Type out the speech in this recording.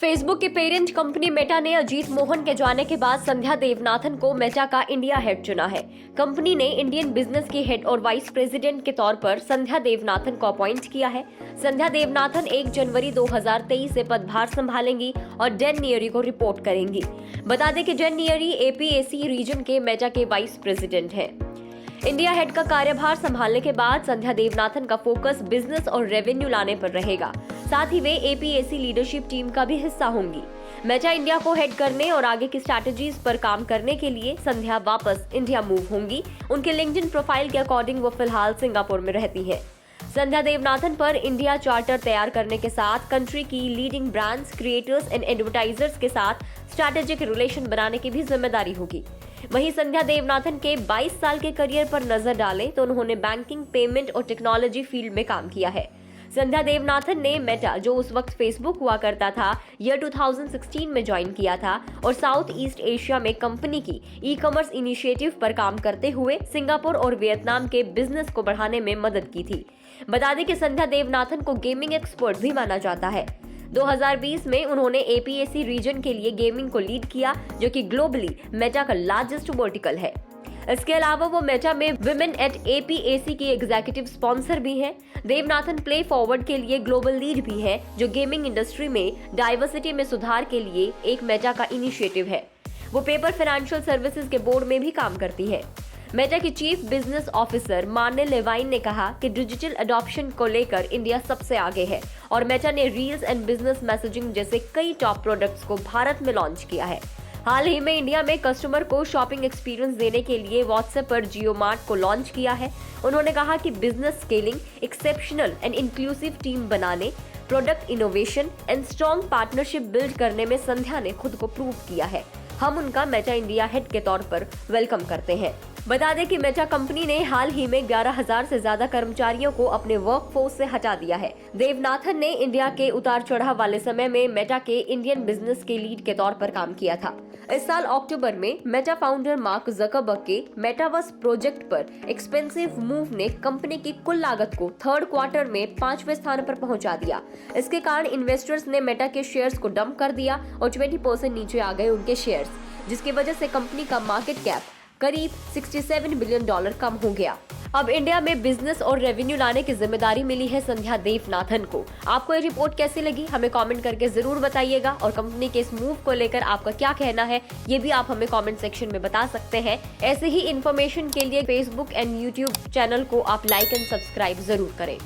Facebook की parent company Meta ने अजीत मोहन के जाने के बाद संध्या देवनाथन को मेटा का इंडिया हेड चुना है। कंपनी ने इंडियन बिजनेस की हेड और वाइस प्रेसिडेंट के तौर पर संध्या देवनाथन को अपॉइंट किया है। संध्या देवनाथन 1 जनवरी 2023 से पदभार संभालेंगी और डेन नियरी को रिपोर्ट करेंगी। बता दें कि डेन नियरी एपीएसी रीजन के मेटा के वाइस प्रेसिडेंट हैं। इंडिया हेड का कार्यभार संभालने के बाद संध्या देवनाथन का फोकस बिजनेस और रेवेन्यू लाने पर रहेगा। साथ ही वे एपीएसी लीडरशिप टीम का भी हिस्सा होंगी। मेटा इंडिया को हेड करने और आगे की स्ट्रैटेजीज पर काम करने के लिए संध्या वापस इंडिया मूव होंगी। उनके लिंक्डइन प्रोफाइल के अकॉर्डिंग वो फिलहाल सिंगापुर में रहती है। संध्या देवनाथन पर इंडिया चार्टर तैयार करने के साथ कंट्री की leading brands, creators and advertisers के साथ स्ट्रैटेजिक रिलेशन बनाने की भी जिम्मेदारी होगी। वहीं संध्या देवनाथन के 22 साल के करियर पर नजर डालें तो उन्होंने बैंकिंग, पेमेंट और टेक्नोलॉजी फील्ड में काम किया है। संध्या देवनाथन ने मेटा, जो उस वक्त फेसबुक हुआ करता था, ईयर 2016 में ज्वाइन किया था और साउथ ईस्ट एशिया में कंपनी की ई कॉमर्स इनिशिएटिव पर काम करते हुए सिंगापुर और वियतनाम के बिजनेस को बढ़ाने में मदद की थी। बता दें कि संध्या देवनाथन को गेमिंग एक्सपर्ट भी माना जाता है। 2020 में उन्होंने एपीएसी रीजन के लिए गेमिंग को लीड किया, जो कि ग्लोबली मेटा का लार्जेस्ट वर्टिकल है। इसके अलावा वो मेटा में विमेन एट एपीएसी की एग्जीक्यूटिव स्पॉन्सर भी हैं। देवनाथन प्ले फॉरवर्ड के लिए ग्लोबल लीड भी है, जो गेमिंग इंडस्ट्री में डाइवर्सिटी में सुधार के लिए एक मेटा का इनिशिएटिव है। वो पेपर फाइनेंशियल सर्विसेज के बोर्ड में भी काम करती है। मेटा की चीफ बिजनेस ऑफिसर मार्ने लेवाइन ने कहा कि डिजिटल अडॉप्शन को लेकर इंडिया सबसे आगे है और मेटा ने रील्स एंड बिजनेस मैसेजिंग जैसे कई टॉप प्रोडक्ट्स को भारत में लॉन्च किया है। हाल ही में इंडिया में कस्टमर को शॉपिंग एक्सपीरियंस देने के लिए व्हाट्सएप पर जियो मार्ट को लॉन्च किया है। उन्होंने कहा कि business scaling, exceptional and inclusive team बनाने, product innovation and strong partnership build करने में संध्या ने खुद को प्रूव किया है। हम उनका मेटा इंडिया हेड के तौर पर वेलकम करते हैं। बता दें कि मेटा कंपनी ने हाल ही में 11,000 से ज्यादा कर्मचारियों को अपने वर्कफोर्स से हटा दिया है। देवनाथन ने इंडिया के उतार चढ़ाव वाले समय में मेटा के इंडियन बिजनेस के लीड के तौर पर काम किया था। इस साल अक्टूबर में मेटा फाउंडर मार्क ज़करबर्ग के मेटावर्स प्रोजेक्ट पर एक्सपेंसिव मूव ने कंपनी की कुल लागत को थर्ड क्वार्टर में 5वें स्थान पर पहुंचा दिया। इसके कारण इन्वेस्टर्स ने मेटा के शेयर्स को डंप कर दिया और 20% नीचे आ गए उनके शेयर्स, जिसकी वजह से कंपनी का मार्केट कैप करीब $67 बिलियन कम हो गया। अब इंडिया में बिजनेस और रेवेन्यू लाने की जिम्मेदारी मिली है संध्या देवनाथन को। आपको ये रिपोर्ट कैसी लगी, हमें कमेंट करके जरूर बताइएगा और कंपनी के इस मूव को लेकर आपका क्या कहना है, ये भी आप हमें कमेंट सेक्शन में बता सकते हैं। ऐसे ही इन्फॉर्मेशन के लिए फेसबुक एंड यूट्यूब चैनल को आप लाइक एंड सब्सक्राइब जरूर करें।